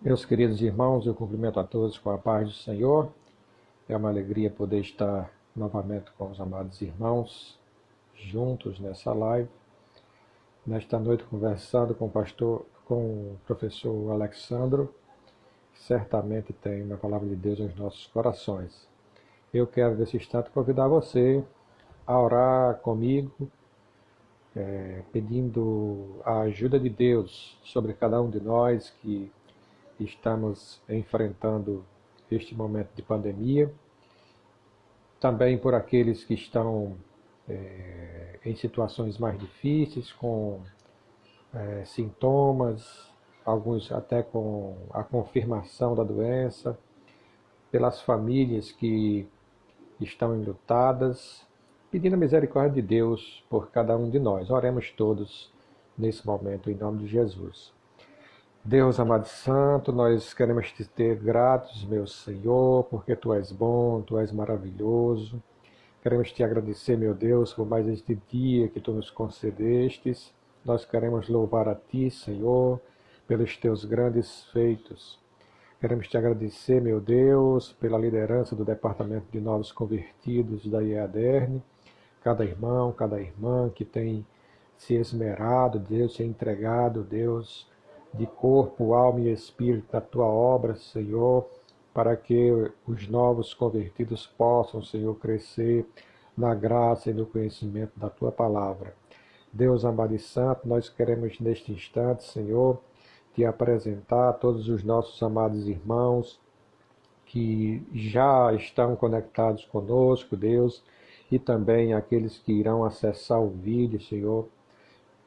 Meus queridos irmãos, eu cumprimento a todos com a paz do Senhor. É uma alegria poder estar novamente com os amados irmãos, juntos nessa live. Nesta noite conversando com o professor Alexandro, que certamente tem uma palavra de Deus nos nossos corações. Eu quero nesse instante convidar você a orar comigo, pedindo a ajuda de Deus sobre cada um de nós que estamos enfrentando este momento de pandemia. Também por aqueles que estão em situações mais difíceis, com sintomas, alguns até com a confirmação da doença, pelas famílias que estão enlutadas, pedindo a misericórdia de Deus por cada um de nós. Oremos todos nesse momento, em nome de Jesus. Deus amado e santo, nós queremos te ter gratos, meu Senhor, porque Tu és bom, Tu és maravilhoso. Queremos te agradecer, meu Deus, por mais este dia que Tu nos concedestes. Nós queremos louvar a Ti, Senhor, pelos Teus grandes feitos. Queremos te agradecer, meu Deus, pela liderança do Departamento de Novos Convertidos da IEADERN, cada irmão, cada irmã que tem se esmerado, Deus, se entregado, Deus, de corpo, alma e espírito na Tua obra, Senhor, para que os novos convertidos possam, Senhor, crescer na graça e no conhecimento da Tua palavra. Deus amado e santo, nós queremos neste instante, Senhor, te apresentar a todos os nossos amados irmãos que já estão conectados conosco, Deus, e também aqueles que irão acessar o vídeo, Senhor.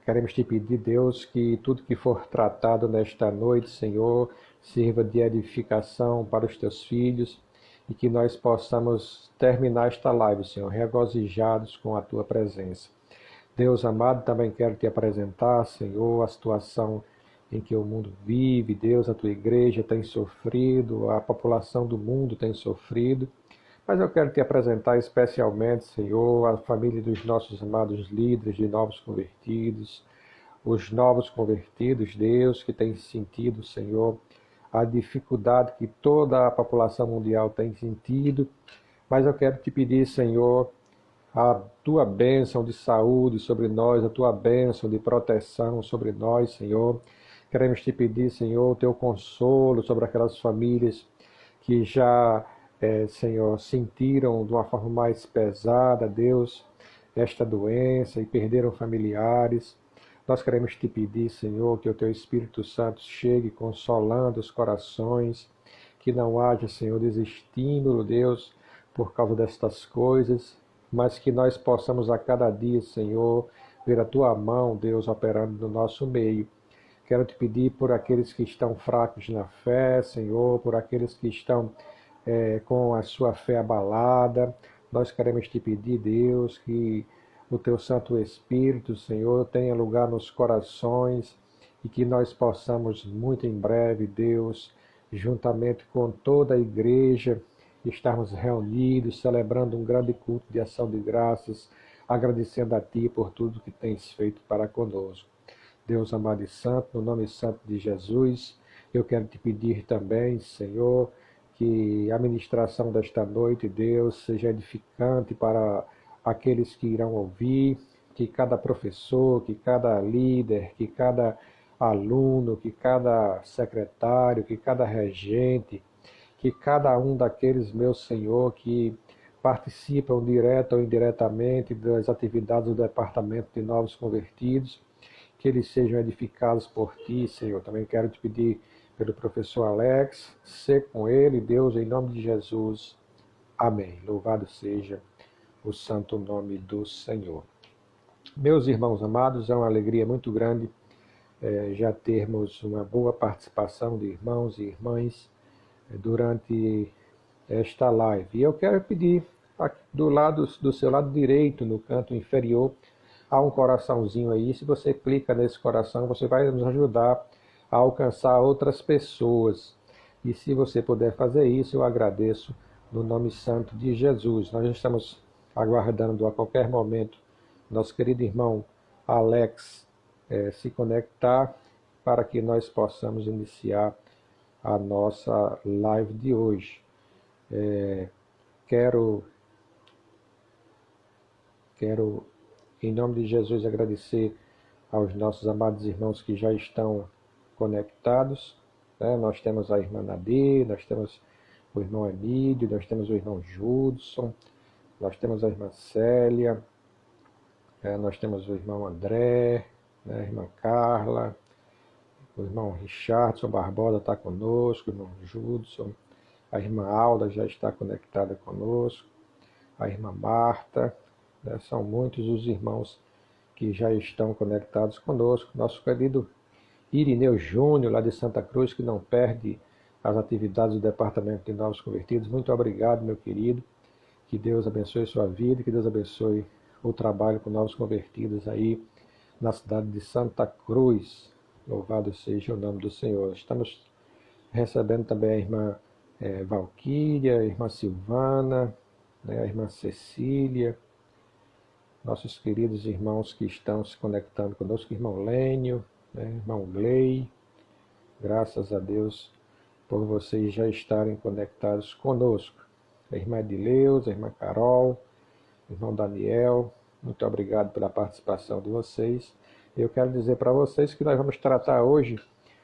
Queremos te pedir, Deus, que tudo que for tratado nesta noite, Senhor, sirva de edificação para os teus filhos e que nós possamos terminar esta live, Senhor, regozijados com a tua presença. Deus amado, também quero te apresentar, Senhor, a situação em que o mundo vive. Deus, a tua igreja tem sofrido, a população do mundo tem sofrido. Mas eu quero te apresentar especialmente, Senhor, a família dos nossos amados líderes de novos convertidos, os novos convertidos, Deus, que têm sentido, Senhor, a dificuldade que toda a população mundial tem sentido. Mas eu quero te pedir, Senhor, a tua bênção de saúde sobre nós, a tua bênção de proteção sobre nós, Senhor. Queremos te pedir, Senhor, o teu consolo sobre aquelas famílias que já, Senhor, sentiram de uma forma mais pesada, Deus, esta doença e perderam familiares. Nós queremos te pedir, Senhor, que o teu Espírito Santo chegue consolando os corações, que não haja, Senhor, desestímulo, Deus, por causa destas coisas, mas que nós possamos a cada dia, Senhor, ver a tua mão, Deus, operando no nosso meio. Quero te pedir por aqueles que estão fracos na fé, Senhor, por aqueles que estão com a sua fé abalada. Nós queremos te pedir, Deus, que o teu Santo Espírito, Senhor, tenha lugar nos corações e que nós possamos muito em breve, Deus, juntamente com toda a igreja, estarmos reunidos, celebrando um grande culto de ação de graças, agradecendo a Ti por tudo que tens feito para conosco. Deus amado e santo, no nome santo de Jesus, eu quero te pedir também, Senhor, que a ministração desta noite, Deus, seja edificante para aqueles que irão ouvir, que cada professor, que cada líder, que cada aluno, que cada secretário, que cada regente, que cada um daqueles, meu Senhor, que participam direto ou indiretamente das atividades do Departamento de Novos Convertidos, que eles sejam edificados por Ti, Senhor. Também quero te pedir pelo professor Alex, ser com ele, Deus, em nome de Jesus. Amém. Louvado seja o santo nome do Senhor. Meus irmãos amados, é uma alegria muito grande já termos uma boa participação de irmãos e irmãs durante esta live. E eu quero pedir, do seu lado direito, no canto inferior, há um coraçãozinho aí. Se você clica nesse coração, você vai nos ajudar a alcançar outras pessoas. E se você puder fazer isso, eu agradeço no nome santo de Jesus. Nós estamos aguardando a qualquer momento nosso querido irmão Alex se conectar para que nós possamos iniciar a nossa live de hoje. Quero, em nome de Jesus, agradecer aos nossos amados irmãos que já estão conectados. Nós temos a irmã Nadir, nós temos o irmão Emílio, nós temos o irmão Judson, nós temos a irmã Célia, nós temos o irmão André, a irmã Carla, o irmão Richardson Barbosa está conosco, o irmão Judson, a irmã Alda já está conectada conosco, a irmã Marta, são muitos os irmãos que já estão conectados conosco. Nosso querido Irineu Júnior, lá de Santa Cruz, que não perde as atividades do Departamento de Novos Convertidos. Muito obrigado, meu querido. Que Deus abençoe sua vida, que Deus abençoe o trabalho com novos convertidos aí na cidade de Santa Cruz. Louvado seja o nome do Senhor. Estamos recebendo também a irmã Valquíria, a irmã Silvana, a irmã Cecília, nossos queridos irmãos que estão se conectando conosco, irmão Lênio, irmão Glei. Graças a Deus por vocês já estarem conectados conosco. A irmã Edileuza, a irmã Carol, o irmão Daniel, muito obrigado pela participação de vocês. Eu quero dizer para vocês que nós vamos tratar hoje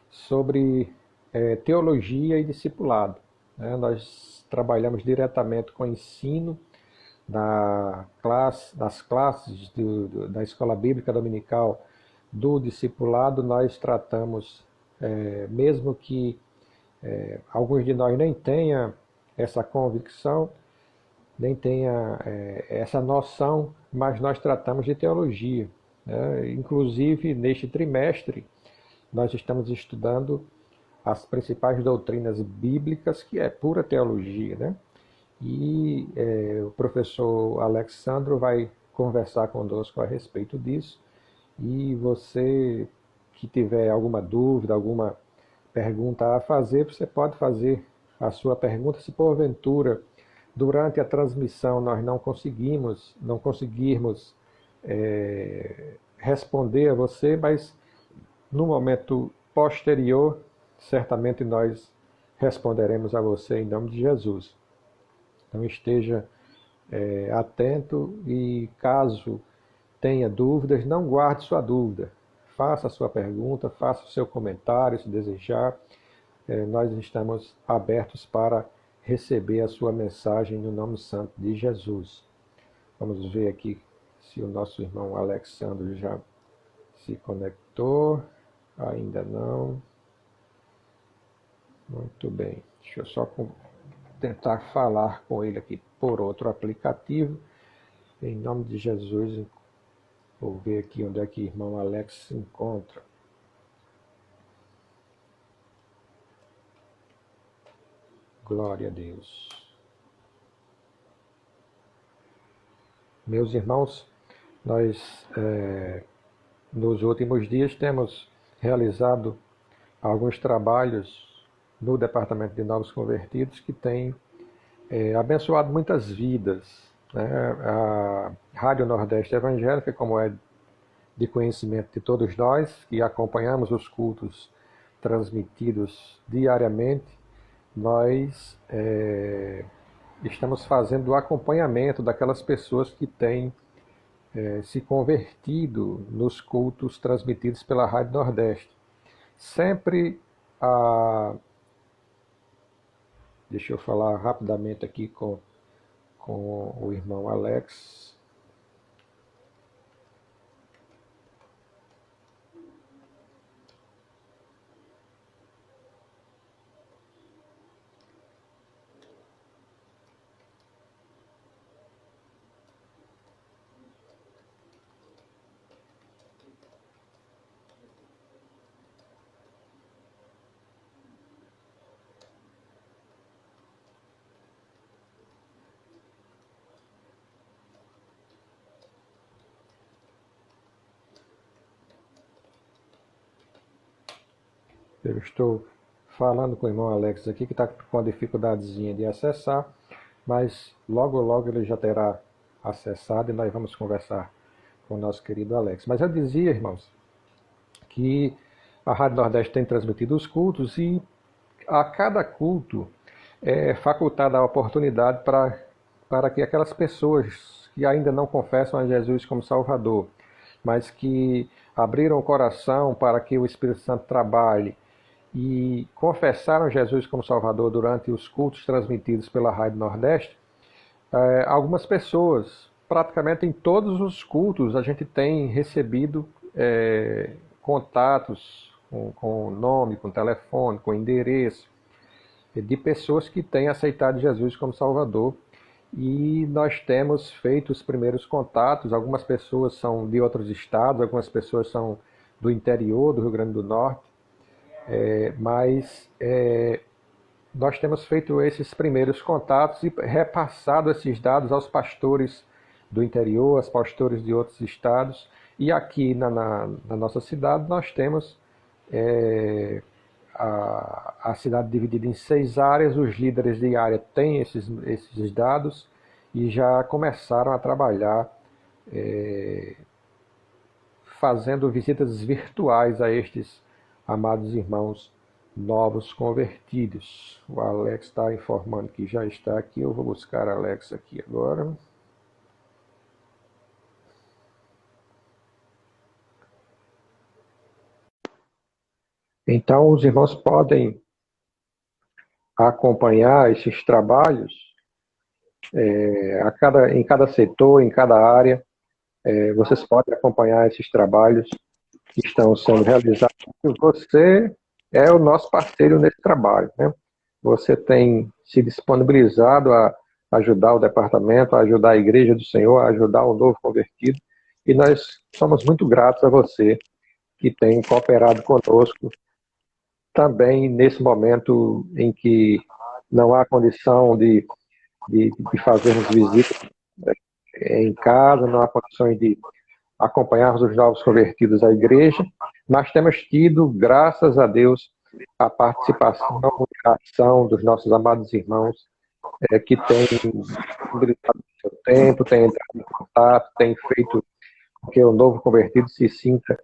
sobre teologia e discipulado. Nós trabalhamos diretamente com o ensino das classes da Escola Bíblica Dominical do discipulado. Nós tratamos, mesmo que alguns de nós nem tenham essa convicção, nem tenha essa noção, mas nós tratamos de teologia. Inclusive, neste trimestre, nós estamos estudando as principais doutrinas bíblicas, que é pura teologia, E o professor Alexandro vai conversar conosco a respeito disso. E você que tiver alguma dúvida, alguma pergunta a fazer, você pode fazer a sua pergunta. Se porventura durante a transmissão nós não conseguirmos responder a você, mas no momento posterior, certamente nós responderemos a você em nome de Jesus. Então esteja atento e caso tenha dúvidas, não guarde sua dúvida. Faça a sua pergunta, faça o seu comentário, se desejar. Nós estamos abertos para receber a sua mensagem no nome santo de Jesus. Vamos ver aqui se o nosso irmão Alexandre já se conectou. Ainda não. Muito bem. Deixa eu só tentar falar com ele aqui por outro aplicativo. Em nome de Jesus, vou ver aqui onde é que o irmão Alex se encontra. Glória a Deus. Meus irmãos, nós nos últimos dias temos realizado alguns trabalhos no Departamento de Novos Convertidos que tem abençoado muitas vidas. A Rádio Nordeste Evangélica, como é de conhecimento de todos nós, que acompanhamos os cultos transmitidos diariamente, nós estamos fazendo o acompanhamento daquelas pessoas que têm se convertido nos cultos transmitidos pela Rádio Nordeste. Sempre deixa eu falar rapidamente aqui com o irmão Alex. Eu estou falando com o irmão Alex aqui, que está com uma dificuldadezinha de acessar, mas logo logo ele já terá acessado e nós vamos conversar com o nosso querido Alex. Mas eu dizia, irmãos, que a Rádio Nordeste tem transmitido os cultos e A cada culto é facultada a oportunidade para que aquelas pessoas que ainda não confessam a Jesus como Salvador, mas que abriram o coração para que o Espírito Santo trabalhe e confessaram Jesus como Salvador durante os cultos transmitidos pela Rádio Nordeste, algumas pessoas, praticamente em todos os cultos, a gente tem recebido contatos com nome, com telefone, com endereço, de pessoas que têm aceitado Jesus como Salvador. E nós temos feito os primeiros contatos. Algumas pessoas são de outros estados, algumas pessoas são do interior do Rio Grande do Norte, mas nós temos feito esses primeiros contatos e repassado esses dados aos pastores do interior, aos pastores de outros estados. E aqui na nossa cidade nós temos a cidade dividida em 6 áreas. Os líderes de área têm esses dados e já começaram a trabalhar fazendo visitas virtuais a estes amados irmãos novos convertidos. O Alex está informando que já está aqui. Eu vou buscar Alex aqui agora. Então, os irmãos podem acompanhar esses trabalhos em cada setor, em cada área. Vocês podem acompanhar esses trabalhos que estão sendo realizados. Você é o nosso parceiro nesse trabalho, né? Você tem se disponibilizado a ajudar o departamento, a ajudar a Igreja do Senhor, a ajudar o novo convertido. E nós somos muito gratos a você que tem cooperado conosco também nesse momento em que não há condição de fazermos visitas em casa, não há condições de acompanharmos os novos convertidos à igreja. Nós temos tido, graças a Deus, a participação e a ação dos nossos amados irmãos que têm disponibilizado o seu tempo, têm entrado em contato, têm feito com que o novo convertido se sinta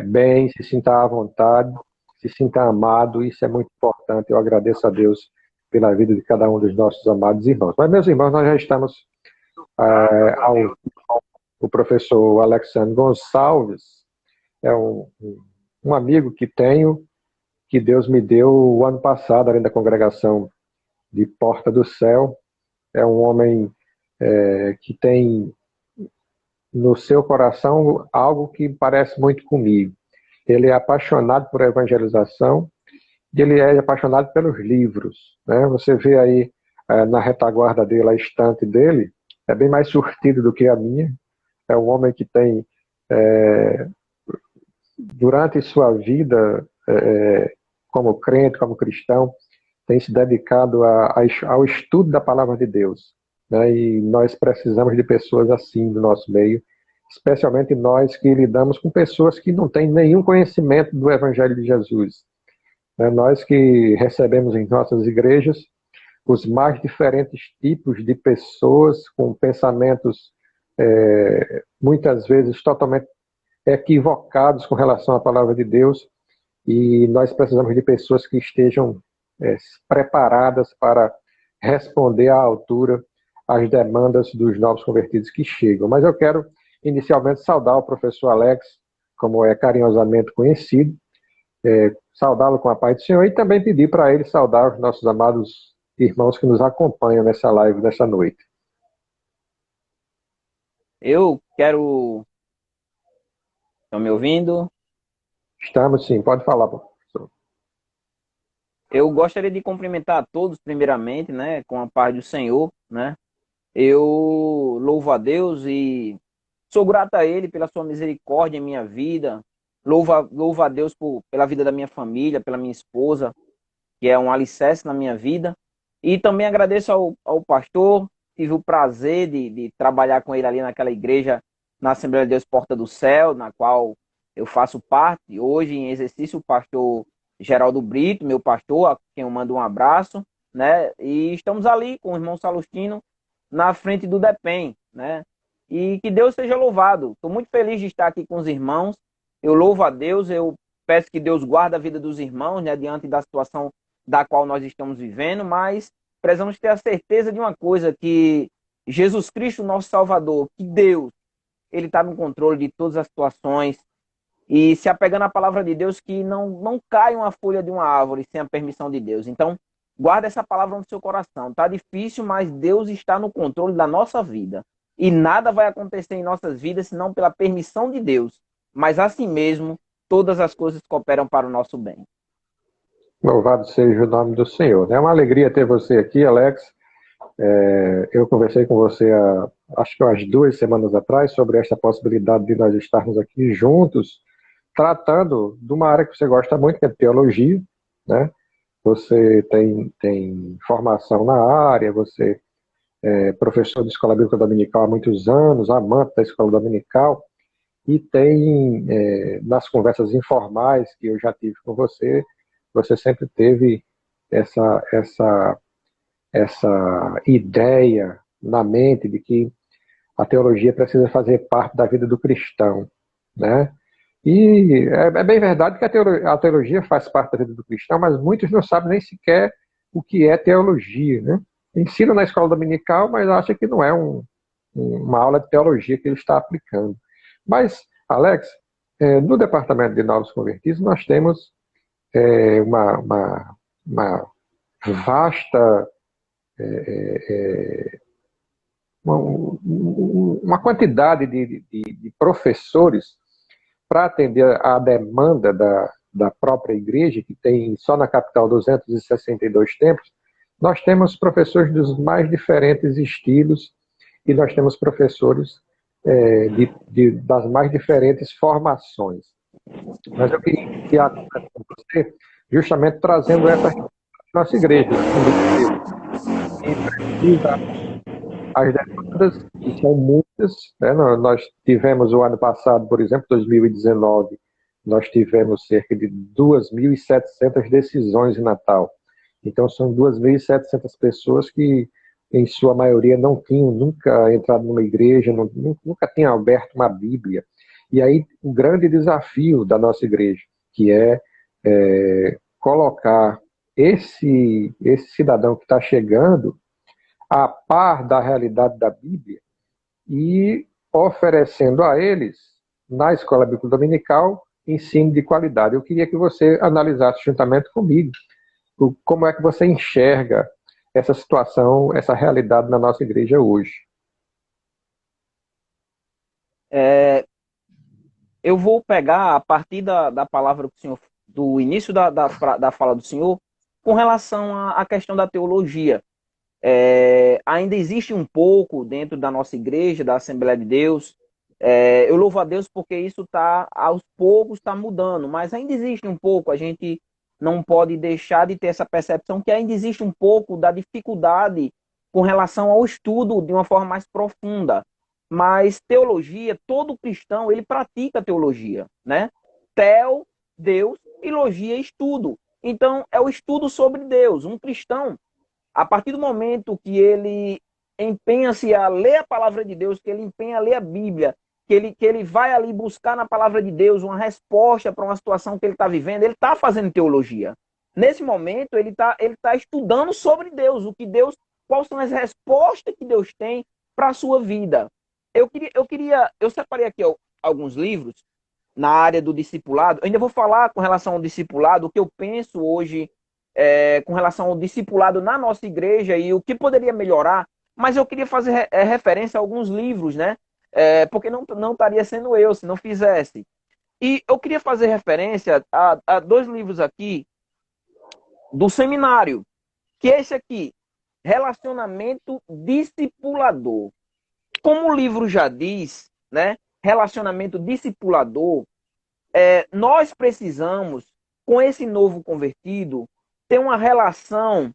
bem, se sinta à vontade, se sinta amado. Isso é muito importante. Eu agradeço a Deus pela vida de cada um dos nossos amados irmãos. Mas, meus irmãos, nós já estamos o professor Alexandre Gonçalves, é um amigo que tenho, que Deus me deu o ano passado, além da congregação de Porta do Céu. É um homem que tem no seu coração algo que parece muito comigo. Ele é apaixonado por evangelização e ele é apaixonado pelos livros, né? Você vê aí na retaguarda dele, a estante dele, é bem mais surtido do que a minha. É um homem que tem, durante sua vida, como crente, como cristão, tem se dedicado ao estudo da palavra de Deus, né? E nós precisamos de pessoas assim no nosso meio, especialmente nós que lidamos com pessoas que não têm nenhum conhecimento do Evangelho de Jesus, né? Nós que recebemos em nossas igrejas os mais diferentes tipos de pessoas com pensamentos muitas vezes totalmente equivocados com relação à palavra de Deus, e nós precisamos de pessoas que estejam preparadas para responder à altura às demandas dos novos convertidos que chegam. Mas eu quero inicialmente saudar o professor Alex, como é carinhosamente conhecido, saudá-lo com a paz do Senhor e também pedir para ele saudar os nossos amados irmãos que nos acompanham nessa live dessa noite. Eu quero... Estão me ouvindo? Estamos sim, pode falar, professor. Eu gostaria de cumprimentar a todos primeiramente, né, com a paz do Senhor, né? Eu louvo a Deus e sou grato a Ele pela sua misericórdia em minha vida. Louvo a Deus pela vida da minha família, pela minha esposa, que é um alicerce na minha vida. E também agradeço ao pastor. Tive o prazer de trabalhar com ele ali naquela igreja, na Assembleia de Deus Porta do Céu, na qual eu faço parte. Hoje, em exercício, o pastor Geraldo Brito, meu pastor, a quem eu mando um abraço, né? E estamos ali com o irmão Salustino na frente do DEPEN, né? E que Deus seja louvado. Estou muito feliz de estar aqui com os irmãos. Eu louvo a Deus, eu peço que Deus guarde a vida dos irmãos, né, diante da situação da qual nós estamos vivendo, mas precisamos ter a certeza de uma coisa, que Jesus Cristo, nosso Salvador, que Deus, ele está no controle de todas as situações, e se apegando à palavra de Deus, que não cai uma folha de uma árvore sem a permissão de Deus. Então, guarda essa palavra no seu coração. Está difícil, mas Deus está no controle da nossa vida. E nada vai acontecer em nossas vidas senão pela permissão de Deus. Mas assim mesmo, todas as coisas cooperam para o nosso bem. Louvado seja o nome do Senhor. É uma alegria ter você aqui, Alex. Eu conversei com você acho que umas 2 semanas atrás sobre essa possibilidade de nós estarmos aqui juntos, tratando de uma área que você gosta muito, que é teologia, né? Você tem formação na área, você é professor de escola bíblica dominical há muitos anos, amante da escola dominical, e tem, nas conversas informais que eu já tive com você, você sempre teve essa ideia na mente de que a teologia precisa fazer parte da vida do cristão, né? E é bem verdade que a teologia faz parte da vida do cristão, mas muitos não sabem nem sequer o que é teologia, né? Ensina na escola dominical, mas acha que não é uma aula de teologia que ele está aplicando. Mas, Alex, no departamento de novos convertidos, nós temos uma vasta, uma quantidade de professores para atender à demanda da própria igreja, que tem só na capital 262 templos. Nós temos professores dos mais diferentes estilos e nós temos professores das mais diferentes formações. Mas eu queria iniciar com você justamente trazendo essa nossa igreja, as demandas, que são muitas, né? Nós tivemos o ano passado, por exemplo, 2019, nós tivemos cerca de 2.700 decisões em Natal. Então, são 2.700 pessoas que, em sua maioria, não tinham nunca entrado numa igreja, nunca tinham aberto uma Bíblia. E aí, o grande desafio da nossa igreja, que é colocar esse cidadão que está chegando a par da realidade da Bíblia e oferecendo a eles, na escola bíblica dominical, ensino de qualidade. Eu queria que você analisasse juntamente comigo como é que você enxerga essa situação, essa realidade na nossa igreja hoje. Eu vou pegar a partir da palavra do senhor, do início da fala do senhor, com relação à questão da teologia. Ainda existe um pouco dentro da nossa igreja, da Assembleia de Deus. Eu louvo a Deus porque isso aos poucos está mudando, mas ainda existe um pouco. A gente não pode deixar de ter essa percepção que ainda existe um pouco da dificuldade com relação ao estudo de uma forma mais profunda. Mas teologia, todo cristão, ele pratica teologia, né? Theo, Deus, e logia, estudo. Então, é o estudo sobre Deus. Um cristão, a partir do momento que ele empenha-se a ler a palavra de Deus, que ele empenha a ler a Bíblia, que ele vai ali buscar na palavra de Deus uma resposta para uma situação que ele está vivendo, ele está fazendo teologia. Nesse momento, ele tá estudando sobre Deus, quais são as respostas que Deus tem para a sua vida. Eu separei aqui alguns livros na área do discipulado. Eu ainda vou falar com relação ao discipulado, o que eu penso hoje com relação ao discipulado na nossa igreja e o que poderia melhorar, mas eu queria fazer referência a alguns livros, né? Porque não estaria sendo eu se não fizesse. E eu queria fazer referência a 2 livros aqui do seminário, que é esse aqui, Relacionamento Discipulador. Como o livro já diz, né? Relacionamento discipulador, nós precisamos, com esse novo convertido, ter uma relação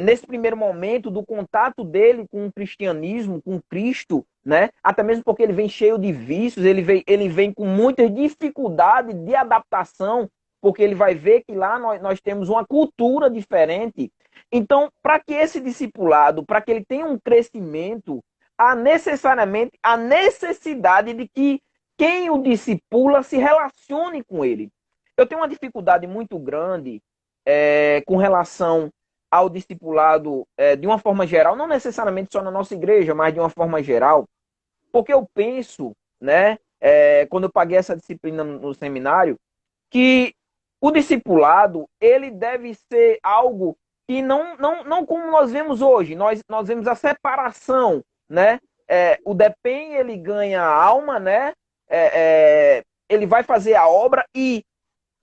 nesse primeiro momento do contato dele com o cristianismo, com Cristo, né? Até mesmo porque ele vem cheio de vícios, ele vem com muita dificuldade de adaptação, porque ele vai ver que lá nós temos uma cultura diferente. Então, para que esse discipulado, para que ele tenha um crescimento, há necessariamente a necessidade de que quem o discipula se relacione com ele. Eu tenho uma dificuldade muito grande com relação ao discipulado de uma forma geral, não necessariamente só na nossa igreja, mas de uma forma geral, porque eu penso, né, quando eu paguei essa disciplina no seminário, que o discipulado ele deve ser algo que não como nós vemos hoje. Nós vemos a separação, né? O DEPEN ele ganha a alma, né? Ele vai fazer a obra e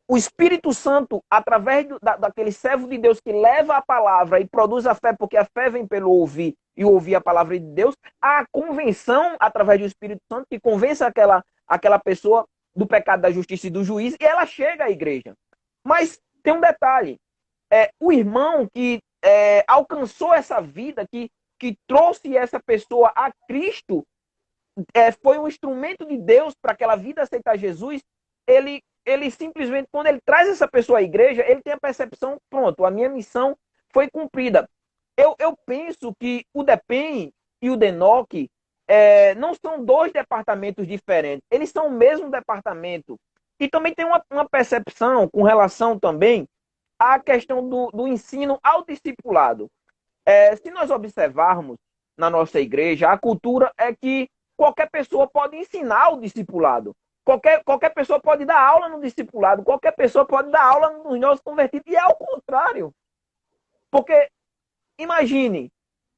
o Espírito Santo, através daquele servo de Deus que leva a palavra e produz a fé, porque a fé vem pelo ouvir e ouvir a palavra de Deus, a convenção, através do Espírito Santo, que convence aquela pessoa do pecado, da justiça e do juízo, e ela chega à igreja. Mas tem um detalhe, o irmão que alcançou essa vida, que trouxe essa pessoa a Cristo, foi um instrumento de Deus para aquela vida aceitar Jesus, ele simplesmente, quando ele traz essa pessoa à igreja, ele tem a percepção, pronto, a minha missão foi cumprida. Eu penso que o DEPEN e o DENOC não são dois departamentos diferentes, eles são o mesmo departamento. E também tem uma percepção com relação também à questão do ensino ao discipulado. Se nós observarmos na nossa igreja, a cultura é que qualquer pessoa pode ensinar o discipulado. Qualquer pessoa pode dar aula no discipulado, qualquer pessoa pode dar aula nos nossos convertidos, e é ao contrário. Porque, imagine,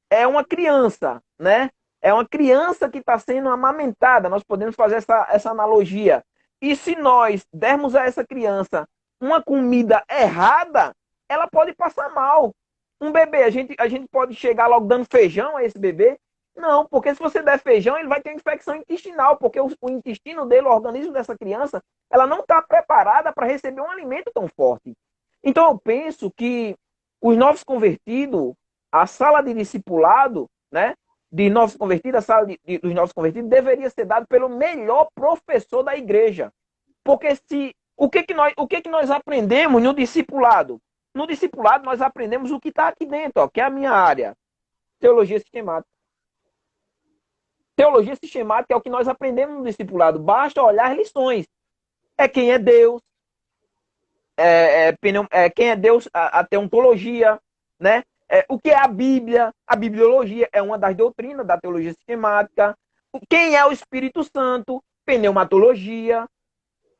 é uma criança, né? É uma criança que está sendo amamentada, nós podemos fazer essa analogia. E se nós dermos a essa criança uma comida errada, ela pode passar mal. Um bebê, a gente pode chegar logo dando feijão a esse bebê? Não, porque se você der feijão, ele vai ter infecção intestinal, porque o intestino dele, o organismo dessa criança, ela não está preparada para receber um alimento tão forte. Então eu penso que os novos convertidos, a sala de discipulado, né, de novos convertidos, a sala dos novos convertidos deveria ser dada pelo melhor professor da igreja. Porque o que nós aprendemos no discipulado? No discipulado nós aprendemos o que está aqui dentro, ó, que é a minha área, teologia sistemática. Teologia sistemática é o que nós aprendemos no discipulado. Basta olhar as lições. É quem é Deus, quem é Deus, a teontologia, né? O que é a Bíblia? A bibliologia é uma das doutrinas da teologia sistemática. Quem é o Espírito Santo? Pneumatologia.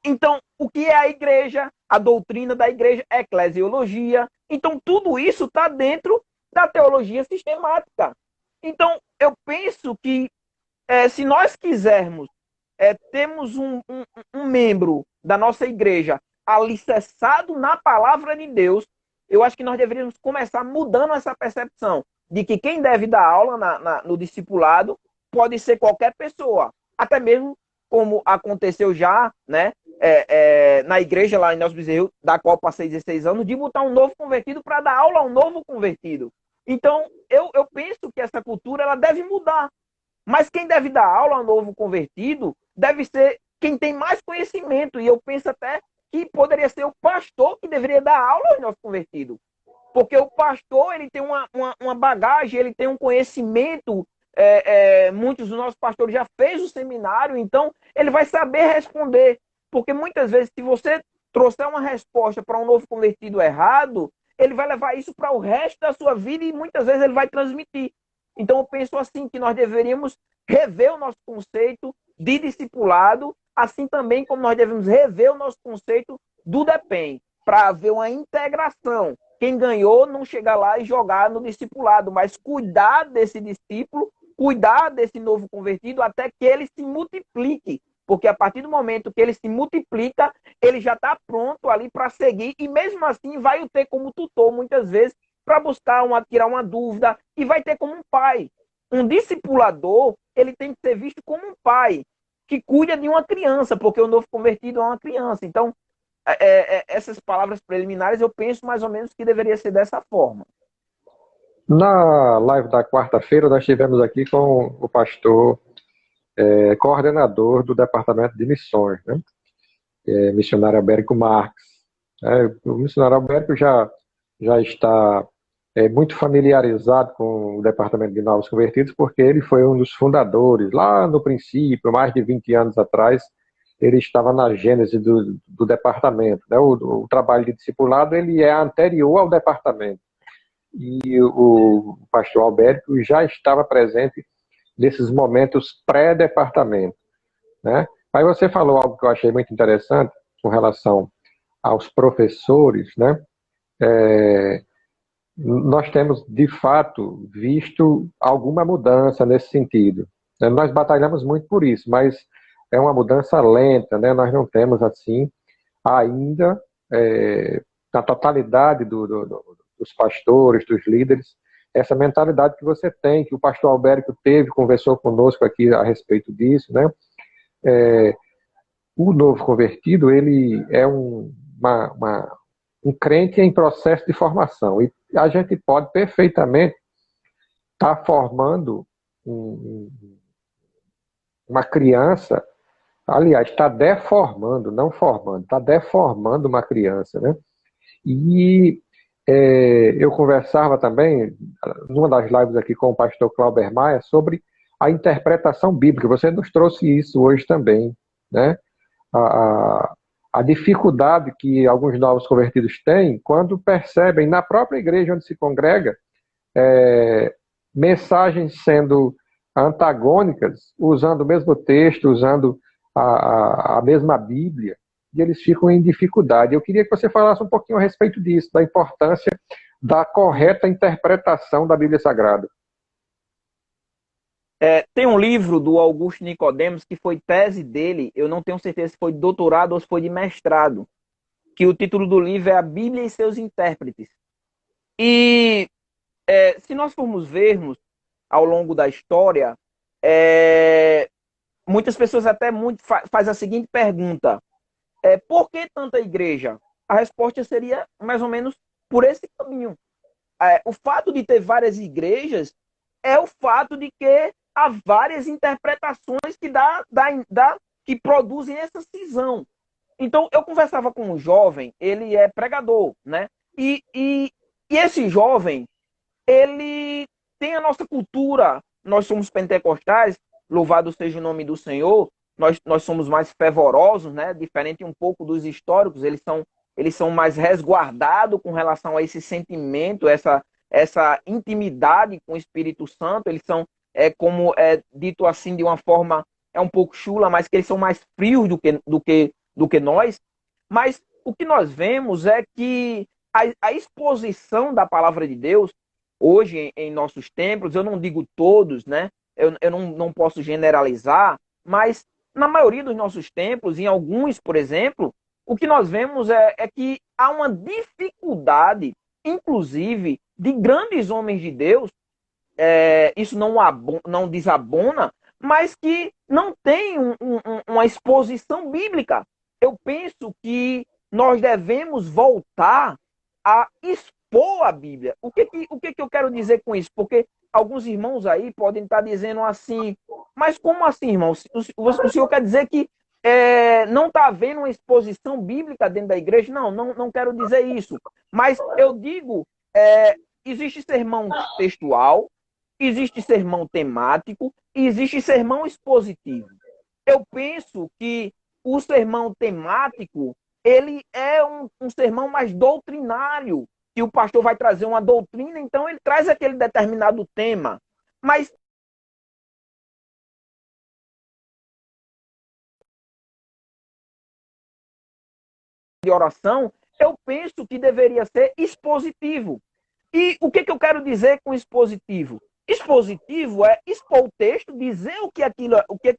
Então, o que é a igreja? A doutrina da igreja, eclesiologia. Então, tudo isso está dentro da teologia sistemática. Então, eu penso que se nós quisermos termos um membro da nossa igreja alicerçado na palavra de Deus, eu acho que nós deveríamos começar mudando essa percepção de que quem deve dar aula no discipulado pode ser qualquer pessoa, até mesmo como aconteceu já, né, na igreja lá em Nelson Bezerra, da qual passei 16 anos, de botar um novo convertido para dar aula a um novo convertido. Então, eu penso que essa cultura ela deve mudar. Mas quem deve dar aula ao novo convertido deve ser quem tem mais conhecimento. E eu penso até que poderia ser o pastor que deveria dar aula aos novos convertidos. Porque o pastor ele tem uma bagagem, ele tem um conhecimento. Muitos dos nossos pastores já fez o seminário, então ele vai saber responder. Porque muitas vezes, se você trouxer uma resposta para um novo convertido errado, ele vai levar isso para o resto da sua vida e muitas vezes ele vai transmitir. Então, eu penso assim, que nós deveríamos rever o nosso conceito de discipulado, assim também como nós devemos rever o nosso conceito do DEPEN, para haver uma integração. Quem ganhou não chegar lá e jogar no discipulado, mas cuidar desse discípulo, cuidar desse novo convertido até que ele se multiplique. Porque a partir do momento que ele se multiplica, ele já está pronto ali para seguir e mesmo assim vai o ter como tutor muitas vezes para buscar tirar uma dúvida, e vai ter como um pai. Um discipulador, ele tem que ser visto como um pai, que cuida de uma criança, porque o novo convertido é uma criança. Então, essas palavras preliminares, eu penso mais ou menos que deveria ser dessa forma. Na live da quarta-feira, nós estivemos aqui com o pastor coordenador do Departamento de Missões, né? Missionário Albérico Marques. O missionário Albérico já está muito familiarizado com o Departamento de Novos Convertidos, porque ele foi um dos fundadores, lá no princípio, mais de 20 anos atrás, ele estava na gênese do departamento, né? O trabalho de discipulado ele é anterior ao departamento. E o pastor Alberto já estava presente nesses momentos pré-departamento, né? Aí você falou algo que eu achei muito interessante com relação aos professores, né? Nós temos, de fato, visto alguma mudança nesse sentido. Nós batalhamos muito por isso, mas é uma mudança lenta, né? Nós não temos, assim, ainda, na totalidade dos pastores, dos líderes, essa mentalidade que você tem, que o pastor Alberto teve, conversou conosco aqui a respeito disso, né? O novo convertido, ele é um crente em processo de formação, e a gente pode perfeitamente estar formando uma criança, aliás, está deformando, não formando, está deformando uma criança, né? E eu conversava também, numa das lives aqui com o pastor Clauber Maia, sobre a interpretação bíblica. Você nos trouxe isso hoje também, né? A dificuldade que alguns novos convertidos têm quando percebem na própria igreja onde se congrega mensagens sendo antagônicas, usando o mesmo texto, usando a mesma Bíblia, e eles ficam em dificuldade. Eu queria que você falasse um pouquinho a respeito disso, da importância da correta interpretação da Bíblia Sagrada. Tem um livro do Augusto Nicodemos que foi tese dele, eu não tenho certeza se foi de doutorado ou se foi de mestrado, que o título do livro é A Bíblia e seus Intérpretes. E se nós formos vermos ao longo da história, muitas pessoas até faz a seguinte pergunta: por que tanta igreja? A resposta seria mais ou menos por esse caminho. O fato de ter várias igrejas é o fato de que há várias interpretações que produzem essa cisão. Então, eu conversava com um jovem, ele é pregador, né? E esse jovem, ele tem a nossa cultura. Nós somos pentecostais, louvado seja o nome do Senhor. Nós somos mais fervorosos, né? Diferente um pouco dos históricos, eles são mais resguardados com relação a esse sentimento, essa intimidade com o Espírito Santo. Eles são, como é dito assim de uma forma um pouco chula, mas que eles são mais frios do que nós. Mas o que nós vemos é que a exposição da palavra de Deus, hoje em nossos templos, eu não digo todos, né? Eu não posso generalizar, mas na maioria dos nossos templos, em alguns, por exemplo, o que nós vemos é que há uma dificuldade, inclusive, de grandes homens de Deus, isso não desabona, mas que não tem uma exposição bíblica. Eu penso que nós devemos voltar a expor a Bíblia. O que eu quero dizer com isso? Porque alguns irmãos aí podem estar dizendo assim, mas como assim, irmão? O senhor quer dizer que não está havendo uma exposição bíblica dentro da igreja? Não quero dizer isso. Mas eu digo, existe sermão textual, existe sermão temático e existe sermão expositivo. Eu penso que o sermão temático, ele é um sermão mais doutrinário, que o pastor vai trazer uma doutrina, então ele traz aquele determinado tema. Mas de oração, eu penso que deveria ser expositivo. E o que eu quero dizer com expositivo? Expositivo é expor o texto, dizer o que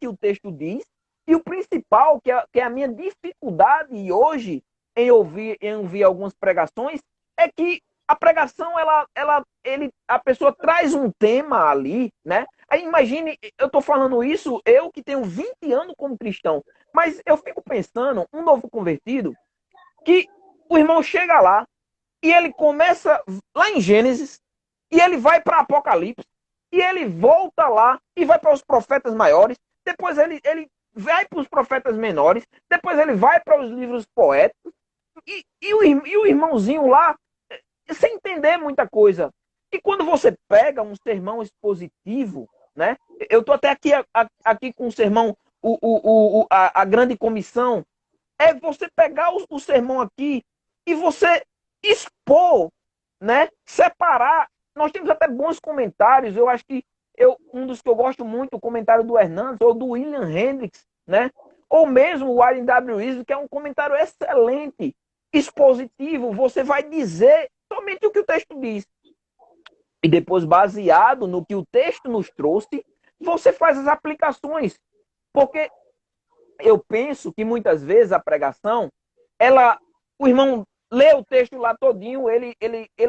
o texto diz, e o principal, que é a minha dificuldade hoje em ouvir algumas pregações, é que a pregação, a pessoa traz um tema ali, né? Aí imagine, eu estou falando isso, eu que tenho 20 anos como cristão, mas eu fico pensando, um novo convertido, que o irmão chega lá e ele começa lá em Gênesis e ele vai para Apocalipse e ele volta lá e vai para os profetas maiores, depois ele vai para os profetas menores, depois ele vai para os livros poéticos e o irmãozinho lá sem entender muita coisa. E quando você pega um sermão expositivo, né? Eu estou até aqui com um sermão a grande comissão, é você pegar o sermão aqui e você expor, né? Separar. Nós temos até bons comentários. Eu acho que um dos que eu gosto muito, o comentário do Hernandes ou do William Hendricks, né? Ou mesmo o Warren W. Easley, que é um comentário excelente, expositivo. Você vai dizer somente o que o texto diz. E depois, baseado no que o texto nos trouxe, você faz as aplicações. Porque eu penso que muitas vezes a pregação, o irmão lê o texto lá todinho, ele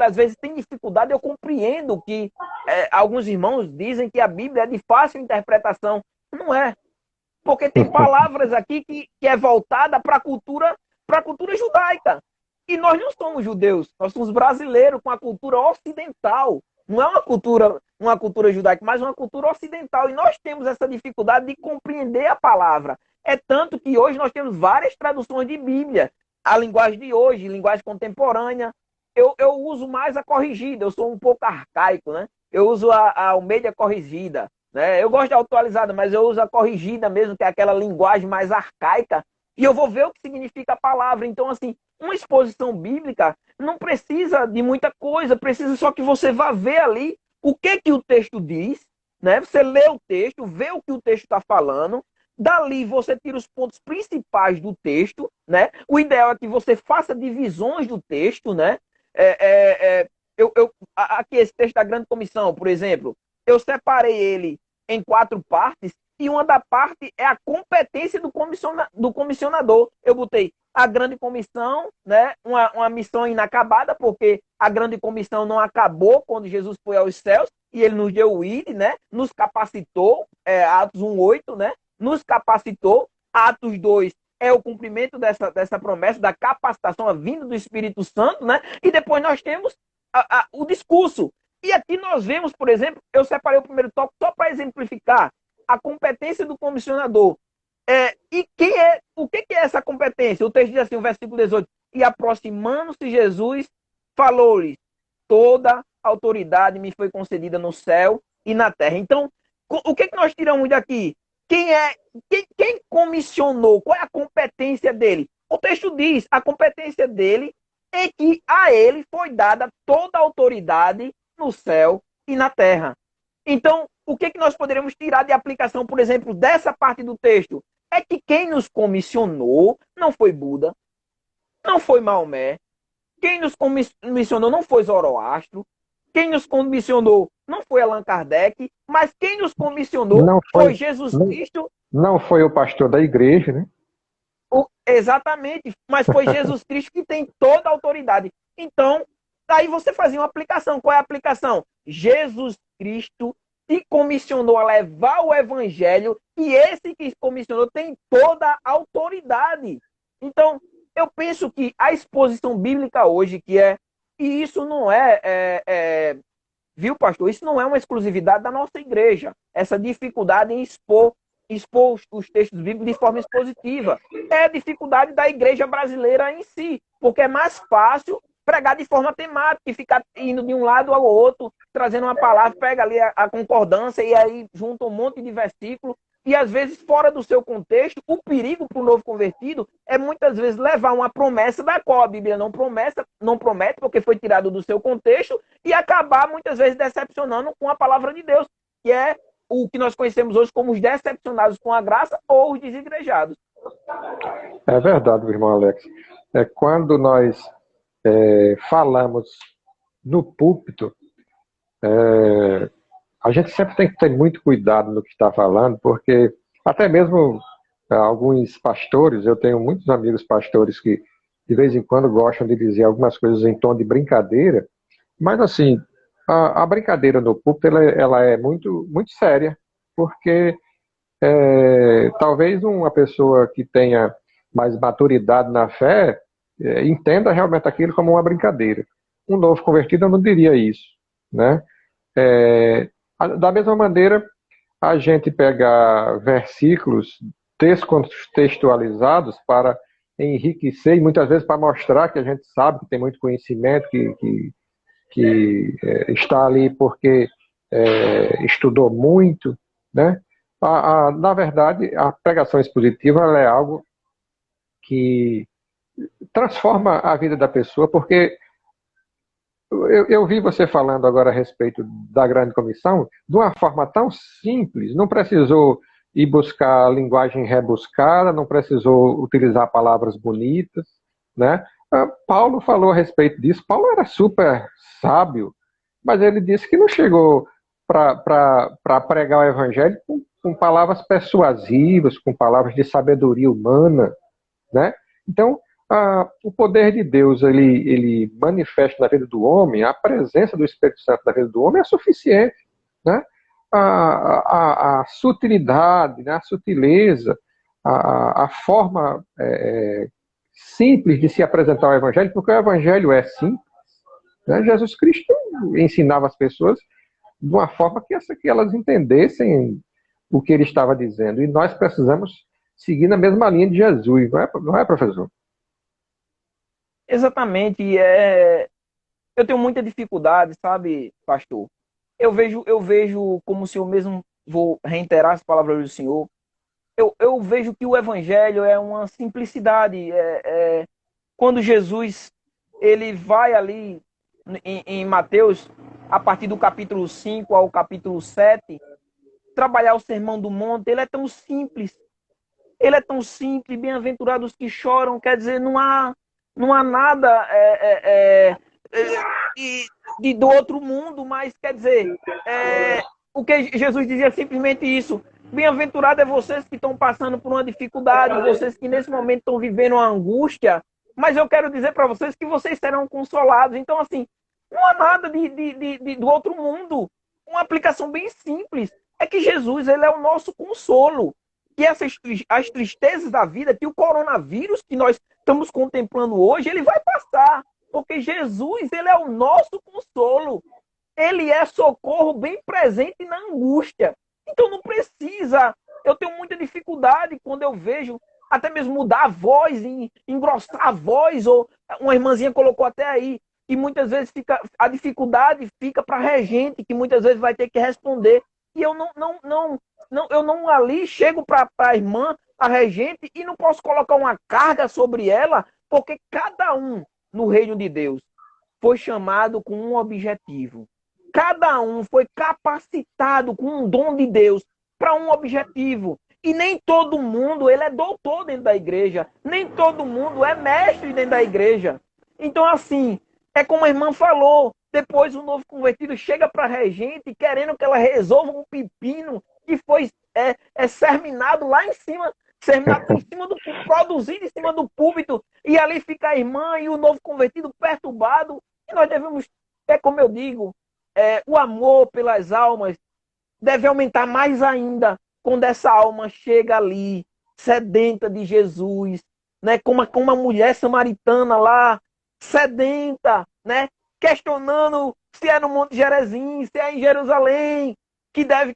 às vezes tem dificuldade. Eu compreendo que alguns irmãos dizem que a Bíblia é de fácil interpretação. Não é. Porque tem palavras aqui que é voltada para a cultura judaica. E nós não somos judeus, nós somos brasileiros com a cultura ocidental. Não é uma cultura judaica, mas uma cultura ocidental. E nós temos essa dificuldade de compreender a palavra. É tanto que hoje nós temos várias traduções de Bíblia. A linguagem de hoje, linguagem contemporânea. Eu uso mais a corrigida, eu sou um pouco arcaico, né? Eu uso a Almeida corrigida. Né? Eu gosto de atualizada, mas eu uso a corrigida mesmo, que é aquela linguagem mais arcaica. E eu vou ver o que significa a palavra. Então, assim, uma exposição bíblica não precisa de muita coisa, precisa só que você vá ver ali o que o texto diz, né? Você lê o texto, vê o que o texto está falando, dali você tira os pontos principais do texto, né? O ideal é que você faça divisões do texto, né? Aqui esse texto da Grande Comissão, por exemplo, eu separei ele em 4 partes, e uma da parte é a competência do comissionador. Eu botei a grande comissão, né? Uma missão inacabada, porque a grande comissão não acabou quando Jesus foi aos céus, e ele nos deu o ID, né? Nos capacitou, Atos 1:8, né? Nos capacitou. Atos 2 é o cumprimento dessa promessa, da capacitação, a vinda do Espírito Santo, né? E depois nós temos o discurso. E aqui nós vemos, por exemplo, eu separei o primeiro tópico só para exemplificar a competência do comissionador. E o que é essa competência? O texto diz assim, o versículo 18, e aproximando-se Jesus, falou-lhes, toda autoridade me foi concedida no céu e na terra. Então, o que nós tiramos daqui? Quem comissionou? Qual é a competência dele? O texto diz, a competência dele é que a ele foi dada toda a autoridade no céu e na terra. Então, o que nós poderíamos tirar de aplicação, por exemplo, dessa parte do texto? É que quem nos comissionou não foi Buda, não foi Maomé, quem nos comissionou não foi Zoroastro, quem nos comissionou não foi Allan Kardec, mas quem nos comissionou foi Jesus Cristo. Não foi o pastor da igreja, né? Exatamente, mas foi Jesus Cristo que tem toda a autoridade. Então, aí você fazia uma aplicação. Qual é a aplicação? Jesus Cristo te comissionou a levar o evangelho e esse que comissionou tem toda a autoridade. Então, eu penso que a exposição bíblica hoje, e isso não viu, pastor? Isso não é uma exclusividade da nossa igreja. Essa dificuldade em expor os textos bíblicos de forma expositiva. É a dificuldade da igreja brasileira em si, porque é mais fácil pregar de forma temática e ficar indo de um lado ao outro, trazendo uma palavra, pega ali a concordância e aí junta um monte de versículos. E às vezes, fora do seu contexto, o perigo para o novo convertido é muitas vezes levar uma promessa da qual a Bíblia não promete, porque foi tirado do seu contexto, e acabar muitas vezes decepcionando com a palavra de Deus, que é o que nós conhecemos hoje como os decepcionados com a graça ou os desigrejados. É verdade, irmão Alex. Quando nós falamos no púlpito, a gente sempre tem que ter muito cuidado no que está falando, porque até mesmo alguns pastores, eu tenho muitos amigos pastores que de vez em quando gostam de dizer algumas coisas em tom de brincadeira, mas assim, a brincadeira no púlpito ela é muito, muito séria, porque talvez uma pessoa que tenha mais maturidade na fé entenda realmente aquilo como uma brincadeira. Um novo convertido eu não diria isso, né? Da mesma maneira, a gente pegar versículos descontextualizados para enriquecer e muitas vezes para mostrar que a gente sabe que tem muito conhecimento, que está ali porque estudou muito, né? Na verdade, a pregação expositiva ela é algo que transforma a vida da pessoa, porque eu vi você falando agora a respeito da grande comissão de uma forma tão simples, não precisou ir buscar linguagem rebuscada, não precisou utilizar palavras bonitas, né? Paulo falou a respeito disso. Paulo era super sábio, mas ele disse que não chegou para pregar o evangelho com palavras persuasivas, com palavras de sabedoria humana, né? Então, o poder de Deus, ele manifesta na vida do homem, a presença do Espírito Santo na vida do homem é suficiente, né? A sutilidade, né? A sutileza, a forma simples de se apresentar o Evangelho, porque o Evangelho é simples, né? Jesus Cristo ensinava as pessoas de uma forma que elas entendessem o que ele estava dizendo, e nós precisamos seguir na mesma linha de Jesus, não é, professor? Exatamente. Eu tenho muita dificuldade, sabe, pastor? Eu vejo como se eu mesmo vou reiterar as palavras do Senhor. Eu vejo que o evangelho é uma simplicidade. Quando Jesus ele vai ali em Mateus, a partir do capítulo 5 ao capítulo 7 trabalhar o Sermão do Monte, ele é tão simples. Ele é tão simples, bem-aventurados que choram, quer dizer, não há nada do outro mundo, mas quer dizer, o que Jesus dizia é simplesmente isso. Bem-aventurado é vocês que estão passando por uma dificuldade, vocês que nesse momento estão vivendo uma angústia, mas eu quero dizer para vocês que vocês serão consolados. Então, assim, não há nada do outro mundo. Uma aplicação bem simples é que Jesus ele é o nosso consolo. Que as tristezas da vida, que o coronavírus que nós estamos contemplando hoje, ele vai passar. Porque Jesus, ele é o nosso consolo. Ele é socorro bem presente na angústia. Então não precisa. Eu tenho muita dificuldade quando eu vejo até mesmo mudar a voz, engrossar a voz, ou uma irmãzinha colocou até aí, que muitas vezes a dificuldade fica para a regente, que muitas vezes vai ter que responder. E eu eu não ali chego para a irmã, a regente, e não posso colocar uma carga sobre ela, porque cada um no reino de Deus foi chamado com um objetivo. Cada um foi capacitado com um dom de Deus para um objetivo. E nem todo mundo ele é doutor dentro da igreja. Nem todo mundo é mestre dentro da igreja. Então, assim, é como a irmã falou. Depois o novo convertido chega para a regente querendo que ela resolva um pepino que foi serminado lá em cima, serminado em cima do produzido em cima do púlpito. E ali fica a irmã e o novo convertido perturbado. E nós devemos, como eu digo, o amor pelas almas deve aumentar mais ainda quando essa alma chega ali, sedenta de Jesus, né? Como uma mulher samaritana lá, sedenta, né? Questionando se é no Monte Gerizim, se é em Jerusalém, que deve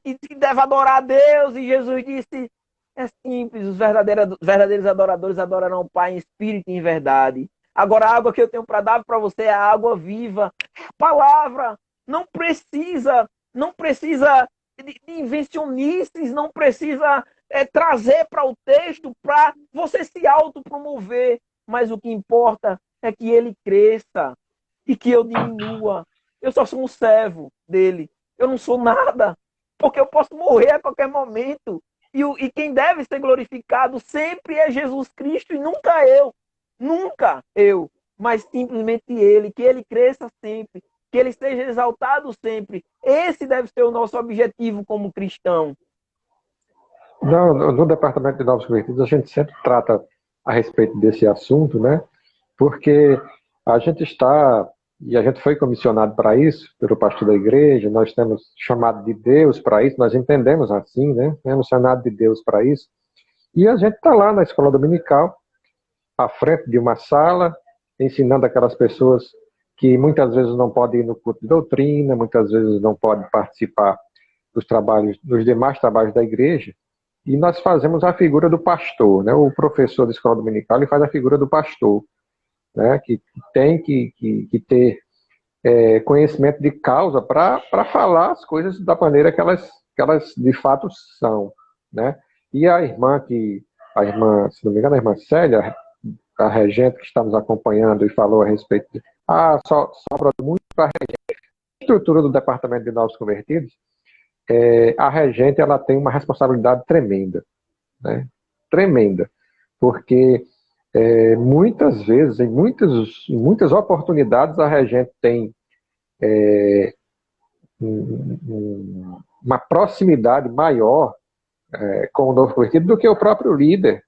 adorar a Deus. E Jesus disse, é simples, os verdadeiros adoradores adorarão o Pai em espírito e em verdade. Agora a água que eu tenho para dar para você é a água viva, é a palavra. Não precisa de invencionices, não precisa trazer para o texto para você se autopromover. Mas o que importa é que ele cresça e que eu diminua. Eu só sou um servo dele. Eu não sou nada, porque eu posso morrer a qualquer momento. E quem deve ser glorificado sempre é Jesus Cristo e nunca eu. Nunca eu, mas simplesmente ele. Que ele cresça sempre, que ele esteja exaltado sempre. Esse deve ser o nosso objetivo como cristão. No Departamento de Novos Convertidos, a gente sempre trata a respeito desse assunto, né? Porque a gente e a gente foi comissionado para isso, pelo pastor da igreja, nós temos chamado de Deus para isso, nós entendemos assim, né? Temos chamado de Deus para isso. E a gente está lá na escola dominical, à frente de uma sala, ensinando aquelas pessoas que muitas vezes não podem ir no culto de doutrina, muitas vezes não podem participar dos demais trabalhos da igreja, e nós fazemos a figura do pastor, né? O professor da escola dominical ele faz a figura do pastor, né? Que tem que ter conhecimento de causa para falar as coisas da maneira que elas de fato são, né? E se não me engano, a irmã Célia, a regente que está nos acompanhando e falou a respeito de, sobra muito para a estrutura do Departamento de Novos Convertidos. A regente, ela tem uma responsabilidade tremenda, né? Tremenda, porque muitas vezes, em muitas oportunidades, a regente tem uma proximidade maior com o novo convertido do que o próprio líder,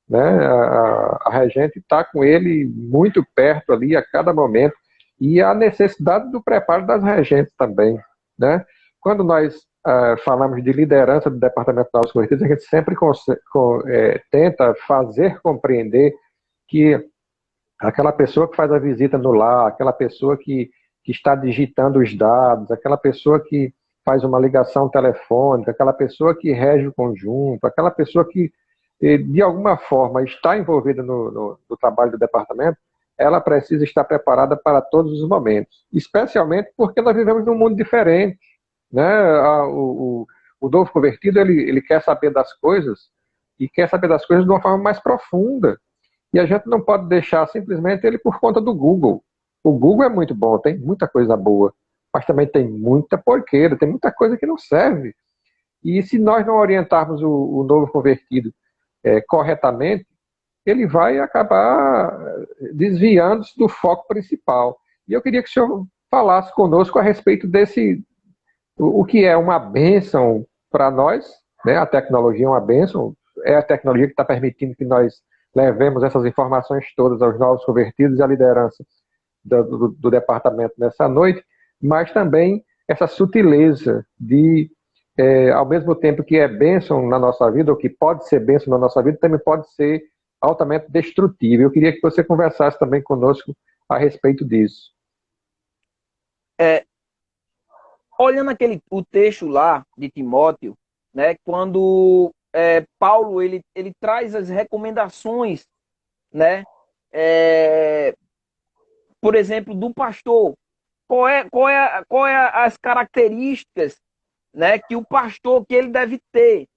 né? A regente está com ele muito perto ali a cada momento, e a necessidade do preparo das regentes também, né? Quando nós falamos de liderança do Departamento de Novos Convertidos, a gente sempre tenta fazer compreender que aquela pessoa que faz a visita no lar, aquela pessoa que está digitando os dados, aquela pessoa que faz uma ligação telefônica, aquela pessoa que rege o conjunto, aquela pessoa que, de alguma forma, está envolvida no trabalho do departamento, ela precisa estar preparada para todos os momentos, especialmente porque nós vivemos num mundo diferente, né? O novo convertido, ele quer saber das coisas, e quer saber das coisas de uma forma mais profunda, e a gente não pode deixar simplesmente ele por conta do Google. O Google é muito bom, tem muita coisa boa, mas também tem muita porqueira, tem muita coisa que não serve. E se nós não orientarmos o novo convertido corretamente, ele vai acabar desviando-se do foco principal. E eu queria que o senhor falasse conosco a respeito o que é uma bênção para nós, né? A tecnologia é uma bênção, é a tecnologia que está permitindo que nós levemos essas informações todas aos novos convertidos e à liderança do departamento nessa noite, mas também essa sutileza de, ao mesmo tempo que é bênção na nossa vida, ou que pode ser bênção na nossa vida, também pode ser altamente destrutivo. Eu queria que você conversasse também conosco a respeito disso. Olhando o texto lá de Timóteo, né, quando Paulo ele traz as recomendações, né, por exemplo, do pastor. Qual é as características, né, que o pastor que ele deve ter?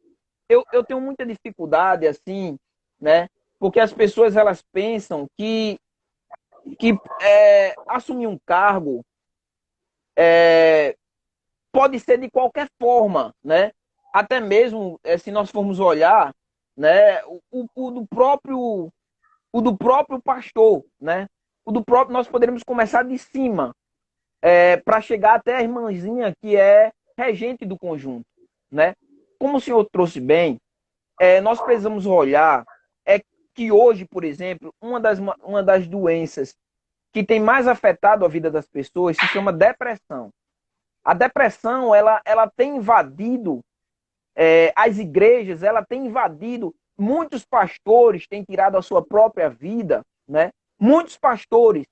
Eu tenho muita dificuldade assim, né, porque as pessoas elas pensam que assumir um cargo pode ser de qualquer forma, né? Até mesmo se nós formos olhar, né, o do próprio pastor, né? O do próprio nós poderíamos começar de cima, para chegar até a irmãzinha que é regente do conjunto, né? Como o senhor trouxe bem, nós precisamos olhar que hoje, por exemplo, uma das doenças que tem mais afetado a vida das pessoas se chama depressão. A depressão, ela tem invadido as igrejas, ela tem invadido, muitos pastores têm tirado a sua própria vida, né? Muitos pastores,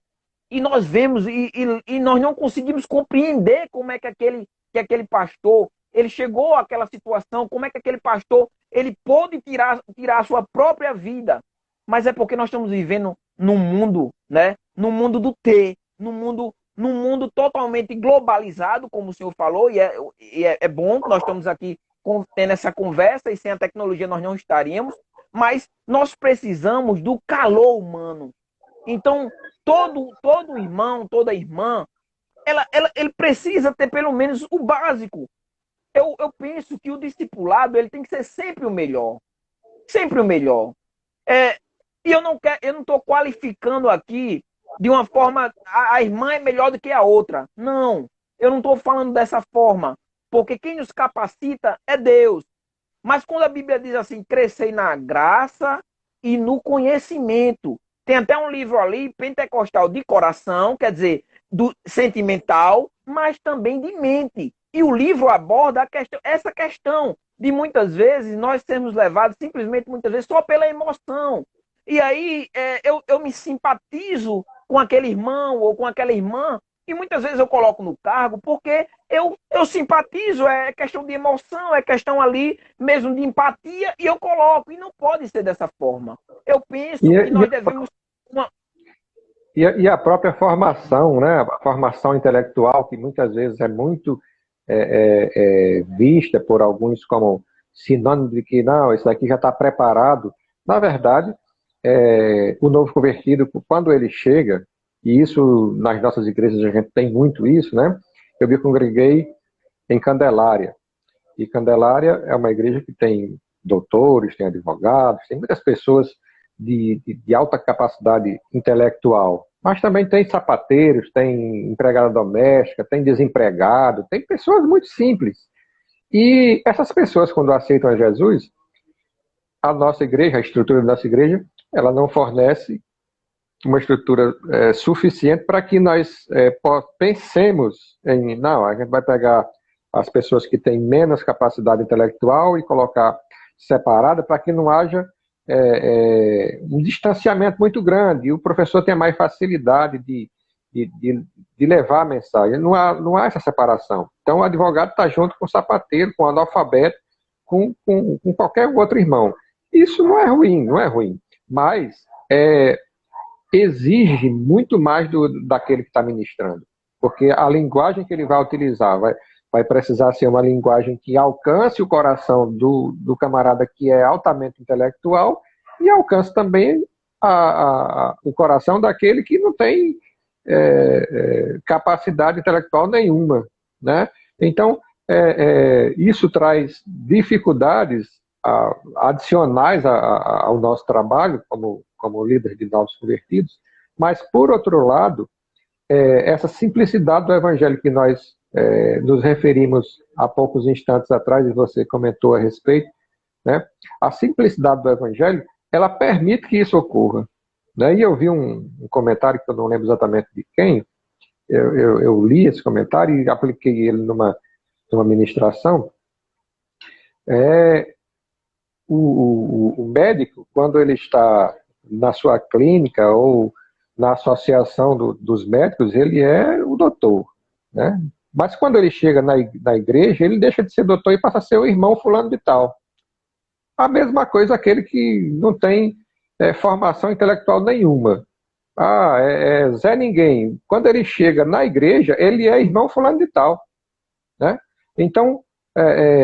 e nós vemos, e nós não conseguimos compreender como é que aquele pastor, ele chegou àquela situação, como é que aquele pastor, ele pôde tirar a sua própria vida, mas é porque nós estamos vivendo num mundo, né? Num mundo do ter, num mundo totalmente globalizado, como o senhor falou, e é bom que nós estamos aqui tendo essa conversa, e sem a tecnologia nós não estaríamos, mas nós precisamos do calor humano. Então, todo irmão, toda irmã, ele precisa ter pelo menos o básico. Eu penso que o discipulado ele tem que ser sempre o melhor. Sempre o melhor. E eu não estou qualificando aqui de uma forma, a irmã é melhor do que a outra. Não, eu não estou falando dessa forma, porque quem nos capacita é Deus. Mas quando a Bíblia diz assim, crescei na graça e no conhecimento, tem até um livro ali, pentecostal de coração, quer dizer, do sentimental, mas também de mente. E o livro aborda essa questão de muitas vezes nós sermos levados simplesmente, muitas vezes, só pela emoção. E aí eu me simpatizo com aquele irmão ou com aquela irmã, e muitas vezes eu coloco no cargo porque eu simpatizo, é questão de emoção, é questão ali mesmo de empatia, e eu coloco, e não pode ser dessa forma. Eu penso que nós devemos... E a própria formação, né? A formação intelectual, que muitas vezes é muito vista por alguns como sinônimo de que não, esse daqui já está preparado. Na verdade, o novo convertido, quando ele chega, e isso nas nossas igrejas a gente tem muito isso, né? Eu me congreguei em Candelária, e Candelária é uma igreja que tem doutores, tem advogados, tem muitas pessoas de alta capacidade intelectual, mas também tem sapateiros, tem empregada doméstica, tem desempregado, tem pessoas muito simples. E essas pessoas, quando aceitam a Jesus, a nossa igreja, a estrutura da nossa igreja, ela não fornece uma estrutura suficiente para que nós pensemos em, não, a gente vai pegar as pessoas que têm menos capacidade intelectual e colocar separada para que não haja um distanciamento muito grande e o professor tenha mais facilidade de levar a mensagem. Não há essa separação. Então o advogado está junto com o sapateiro, com o analfabeto, com qualquer outro irmão. Isso não é ruim, não é ruim, mas exige muito mais daquele que está ministrando, porque a linguagem que ele vai utilizar vai precisar ser uma linguagem que alcance o coração do camarada que é altamente intelectual e alcance também o coração daquele que não tem capacidade intelectual nenhuma, né? Então, isso traz dificuldades adicionais ao nosso trabalho como líder de novos convertidos, mas, por outro lado, essa simplicidade do evangelho que nós nos referimos há poucos instantes atrás, e você comentou a respeito, né? A simplicidade do evangelho, ela permite que isso ocorra, né? E eu vi um comentário que eu não lembro exatamente de quem, eu li esse comentário e apliquei ele numa ministração. O médico, quando ele está na sua clínica ou na associação dos médicos, ele é o doutor, né? Mas quando ele chega na igreja, ele deixa de ser doutor e passa a ser o irmão fulano de tal. A mesma coisa aquele que não tem formação intelectual nenhuma. Zé Ninguém. Quando ele chega na igreja, ele é irmão fulano de tal, né? Então,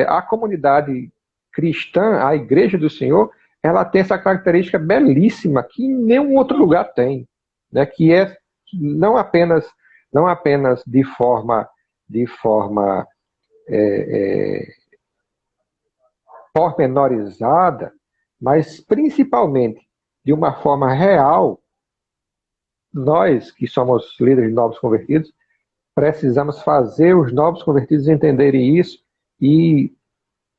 a comunidade cristã, a igreja do Senhor, ela tem essa característica belíssima que nenhum outro lugar tem, né? Que é não apenas de forma pormenorizada, mas principalmente de uma forma real. Nós que somos líderes de novos convertidos precisamos fazer os novos convertidos entenderem isso e,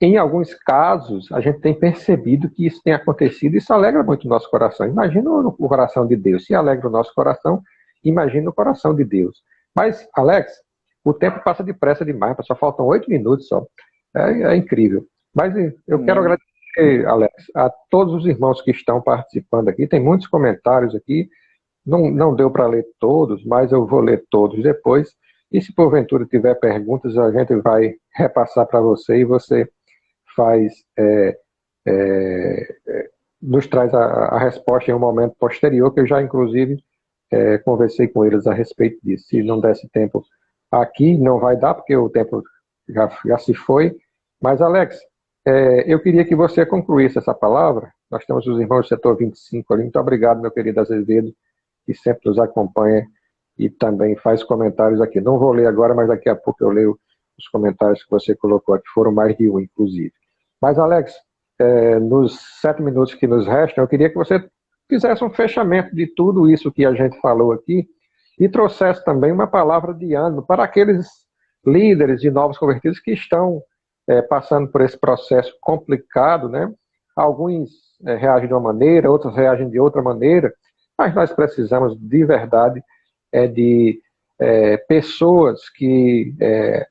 em alguns casos, a gente tem percebido que isso tem acontecido e isso alegra muito o nosso coração. Imagina o coração de Deus. Se alegra o nosso coração, imagina o coração de Deus. Mas, Alex, o tempo passa depressa demais, só faltam 8 minutos só. É incrível. Mas eu quero agradecer, Alex, a todos os irmãos que estão participando aqui. Tem muitos comentários aqui. Não deu para ler todos, mas eu vou ler todos depois. E se porventura tiver perguntas, a gente vai repassar para você e você nos traz a resposta em um momento posterior, que eu já, inclusive, conversei com eles a respeito disso. Se não desse tempo aqui, não vai dar, porque o tempo já se foi. Mas, Alex, eu queria que você concluísse essa palavra. Nós temos os irmãos do setor 25 ali. Muito obrigado, meu querido Azevedo, que sempre nos acompanha e também faz comentários aqui. Não vou ler agora, mas daqui a pouco eu leio os comentários que você colocou aqui. Foram mais de um, inclusive. Mas, Alex, nos 7 minutos que nos restam, eu queria que você fizesse um fechamento de tudo isso que a gente falou aqui e trouxesse também uma palavra de ânimo para aqueles líderes de novos convertidos que estão passando por esse processo complicado, né? Alguns reagem de uma maneira, outros reagem de outra maneira, mas nós precisamos de verdade de pessoas que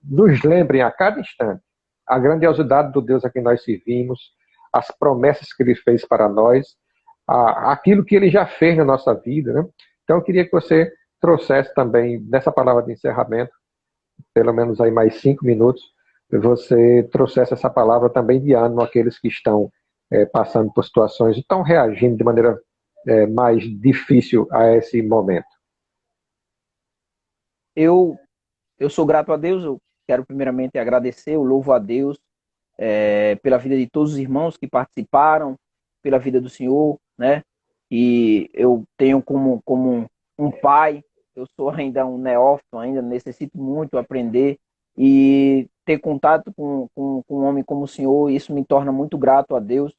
nos lembrem a cada instante a grandiosidade do Deus a quem nós servimos, as promessas que Ele fez para nós, aquilo que Ele já fez na nossa vida, né? Então eu queria que você trouxesse também, nessa palavra de encerramento, pelo menos aí mais 5 minutos, você trouxesse essa palavra também de ânimo àqueles que estão passando por situações e estão reagindo de maneira mais difícil a esse momento. Eu sou grato a Deus, eu quero primeiramente agradecer, eu louvo a Deus pela vida de todos os irmãos que participaram, pela vida do senhor, né? E eu tenho como um pai, eu sou ainda um neófito, ainda necessito muito aprender e ter contato com um homem como o senhor, isso me torna muito grato a Deus,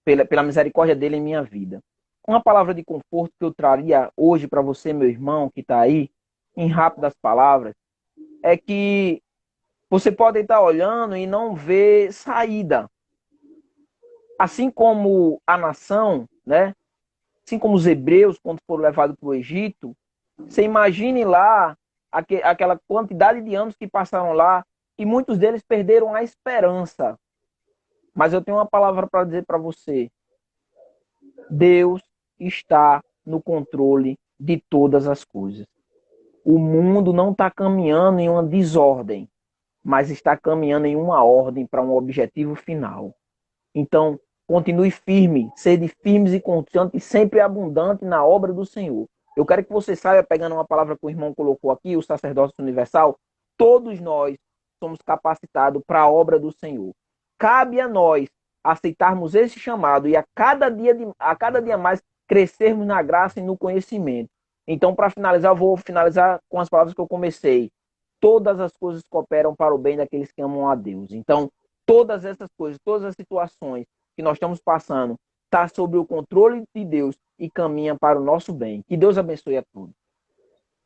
pela misericórdia dele em minha vida. Uma palavra de conforto que eu traria hoje para você, meu irmão, que está aí, em rápidas palavras, é que você pode estar olhando e não ver saída. Assim como a nação, né? Assim como os hebreus, quando foram levados para o Egito, você imagine lá aquela quantidade de anos que passaram lá e muitos deles perderam a esperança. Mas eu tenho uma palavra para dizer para você. Deus está no controle de todas as coisas. O mundo não está caminhando em uma desordem, mas está caminhando em uma ordem para um objetivo final. Então, continue firme, sede firmes e constantes, sempre abundante na obra do Senhor. Eu quero que você saiba, pegando uma palavra que o irmão colocou aqui, o sacerdócio universal, todos nós somos capacitados para a obra do Senhor. Cabe a nós aceitarmos esse chamado e a cada dia mais crescermos na graça e no conhecimento. Então, para finalizar, eu vou finalizar com as palavras que eu comecei. Todas as coisas cooperam para o bem daqueles que amam a Deus. Então, todas essas coisas, todas as situações que nós estamos passando, está sob o controle de Deus e caminha para o nosso bem. Que Deus abençoe a todos.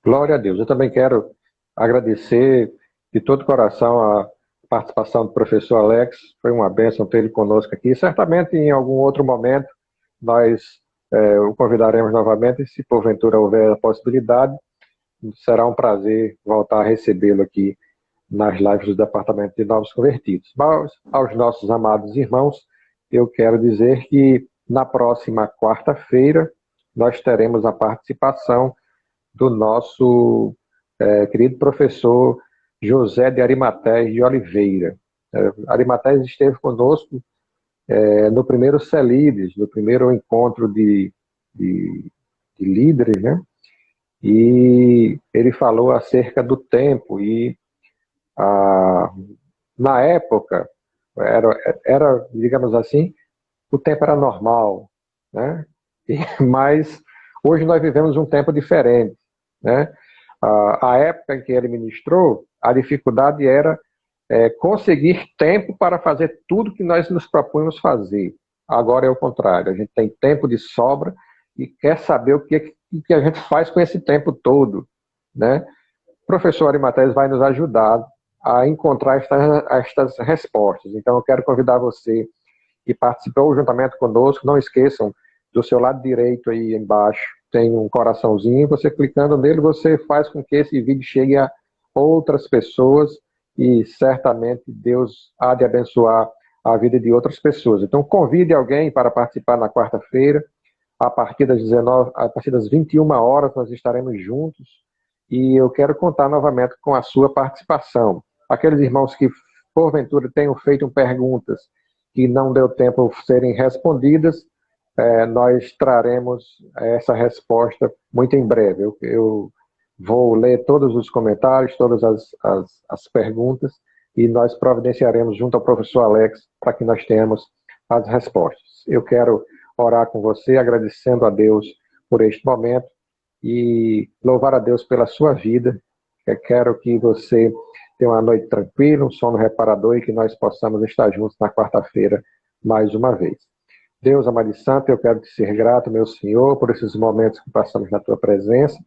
Glória a Deus. Eu também quero agradecer de todo o coração a participação do professor Alex. Foi uma bênção ter ele conosco aqui. Certamente, em algum outro momento, nós o convidaremos novamente. Se porventura houver a possibilidade, será um prazer voltar a recebê-lo aqui nas lives do Departamento de Novos Convertidos. Mas, aos nossos amados irmãos, eu quero dizer que na próxima quarta-feira nós teremos a participação do nosso querido professor José de Arimatés de Oliveira. Arimatés esteve conosco no primeiro CELIDES, no primeiro encontro de líderes, né? E ele falou acerca do tempo e na época era, digamos assim, o tempo era normal, né? Mas hoje nós vivemos um tempo diferente, né? A época em que ele ministrou, a dificuldade era conseguir tempo para fazer tudo que nós nos propunhamos fazer. Agora é o contrário, a gente tem tempo de sobra e quer saber o que a gente faz com esse tempo todo, né? O professor Arimatés vai nos ajudar a encontrar estas respostas. Então eu quero convidar você que participou juntamente conosco, não esqueçam, do seu lado direito aí embaixo tem um coraçãozinho, você clicando nele, você faz com que esse vídeo chegue a outras pessoas e certamente Deus há de abençoar a vida de outras pessoas. Então convide alguém para participar na quarta-feira, a partir das 21 horas nós estaremos juntos e eu quero contar novamente com a sua participação. Aqueles irmãos que porventura tenham feito perguntas que não deu tempo de serem respondidas, nós traremos essa resposta muito em breve. Eu vou ler todos os comentários, todas as perguntas, e nós providenciaremos junto ao professor Alex para que nós tenhamos as respostas. Eu quero orar com você, agradecendo a Deus por este momento e louvar a Deus pela sua vida. Eu quero que você tenha uma noite tranquila, um sono reparador e que nós possamos estar juntos na quarta-feira mais uma vez. Deus, amado e santo, eu quero te ser grato, meu Senhor, por esses momentos que passamos na tua presença.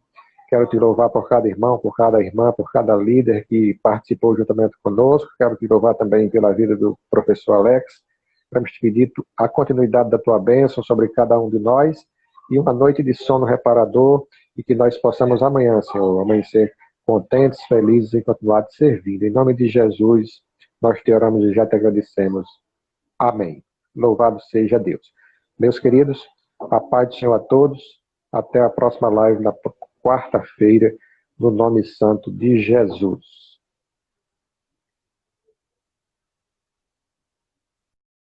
Quero te louvar por cada irmão, por cada irmã, por cada líder que participou juntamente conosco. Quero te louvar também pela vida do professor Alex. Queremos te pedir a continuidade da tua bênção sobre cada um de nós e uma noite de sono reparador e que nós possamos amanhã, Senhor, amanhecer contentes, felizes e continuar te servindo. Em nome de Jesus, nós te oramos e já te agradecemos. Amém. Louvado seja Deus. Meus queridos, a paz do Senhor a todos. Até a próxima live na quarta-feira, no nome santo de Jesus.